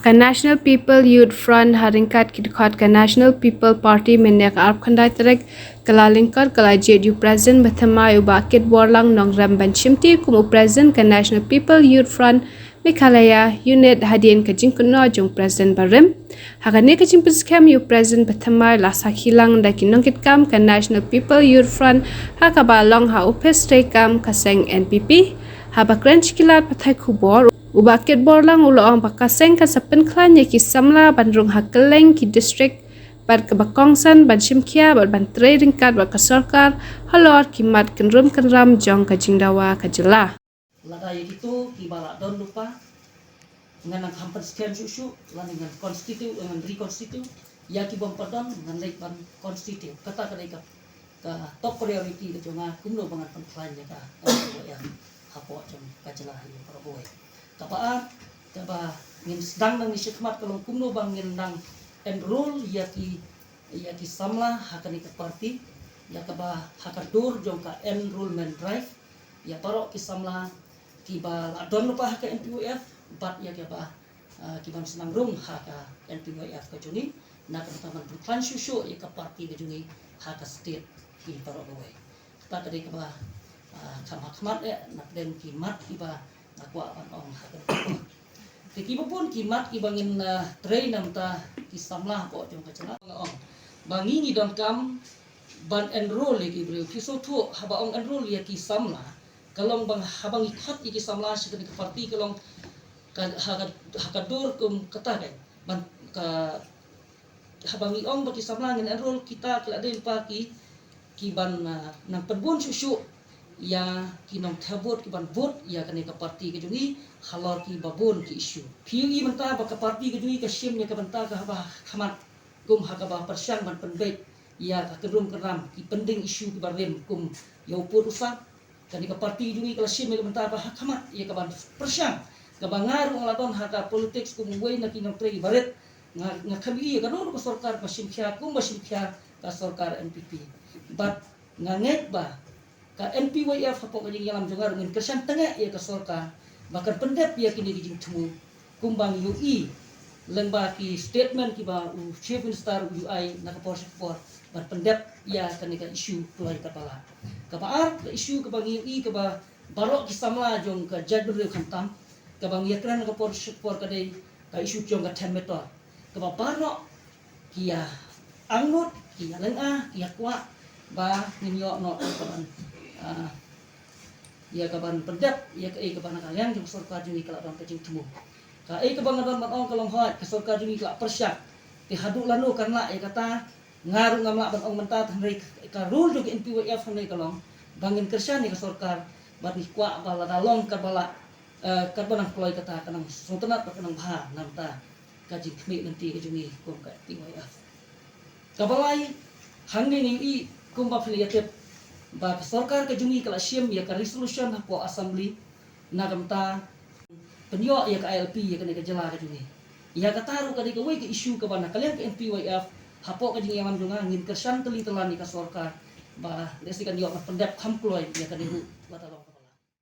Ka National People Youth Front haringkat kidkhat ka National People Party menyak arp khandai terek kalalingkar kalajet you present bathama u bakit borlang nongram banchimti kumu present ka National People Youth Front Meghalaya unit hadien ka jingkuno jung present barim hagane ka jingpiskem you present bathama lasa hilang da kinongkit kam ka National People Youth Front hakaba long ha upes kam kaseng NPP habakran chikilat pathai khubor Ubakit borlang uloong bakaseng ka sapen klan ki samla bandrung hakeleng ki district bad kebakongsan ban simkia bad ban ringkat bad kasorkar halor kimat kenram jong ka jingdawa ka jela. Lada itu ki balak don lupa ngan hampan sekian susu lan dengan konstitu dengan rekonstitu ya ki bom padon ngan lek ban konstitu kata ka top priority ke jonga kumno bangat pan ya ka ya hapo jong ka jela ya para boy. Kapaa ngin sedang nang isikmat kalong kumno bang ngin nang enroll ya ki samla hakan ke party ya kaba hakadur jong ka enrollment drive ya parok ki samla ki ba adon lupa ka NPWF bat ya kaba ki ban senang rum haka NPWF ka juni na teman berplan susu ya ka party ka juni haka state ki parok boy ta tadi kaba kamat ya nak den ki mat ki ba aku akan hakan. Kiki pun kimat ibangin train namta kisamlah ko jong kacala ong. Bangi ni dam kam ban enroll ki bro kiso tu haba ong enroll ya kisamlah. Kalong bang habang ikhat ki samlah sekali ke parti kalong hakadur kum kata kan ban ka habang ong bagi samlah ngin enroll kita kelade lupa ki ban nang penbun susu ya kinong tabut ki ban vote ya kane ka parti ke jungi halor ki babon ki isu PUI menta ba ka parti ke jungi ka sim ya ka benta ka ba khamat kum ha ka ba persyang ban penbet ya ka kerum keram ki pending isu ki barem kum yo pur usah kane ka parti jungi ka sim ya ka benta ba khamat ya ka ban persyang ka bangar ngalaton ha ka politics kum wei na kinong trei baret nga khabi ya ka no ka sarkar ka sim kya kum ba sim kya ka sarkar NPP but nganget ba ka NPWF hapo kajing yalam jongar ngin kersan tengah ya ka sorka bahkan pendep ya kini kijing temu kumbang UI lengba ki statement ki ba chief minister UI na ka por ban pendep ya kani ka isu keluar kepala ka baar ka isu ka bang UI ka ba barok ki samla jong ka jadul khantam ka bang yakran ka por ka dei ka isu jong ka 10 meter ka ba barok ki ya angut ki ya lenga ki ya kwa ba ninyo no ka ban ya kaban pendap ya ke kaban kalian jung sarkar juni kala dam kecing temu ka kaban dam ban ong kalong hat ke sarkar juni kala persyak ti hadu lanu karna ya kata ngaru ngamla ban ong menta thamrei ka rule jung NPWF thamrei kalong bangin kersan ni ke sarkar bat ni kwa bala dalong ka bala ka banang ploy kata kanang suntenat kanang bha namta ka jing khmi nanti ke juni kum ka NPWF ka balai hangni ni kum ba filiatif ba sarkar ke jungi kala sim ya ka resolution hapo assembly na gamta penyo ya ka ILP ya ka jela ka jungi ya ka taru ka wei ke issue ka bana kalian ke NPWF hapo ka jungi yaman junga ngin kersan teli telan ni ka sarkar ba desi kan yo pendap kam kloy ya ka diru batalong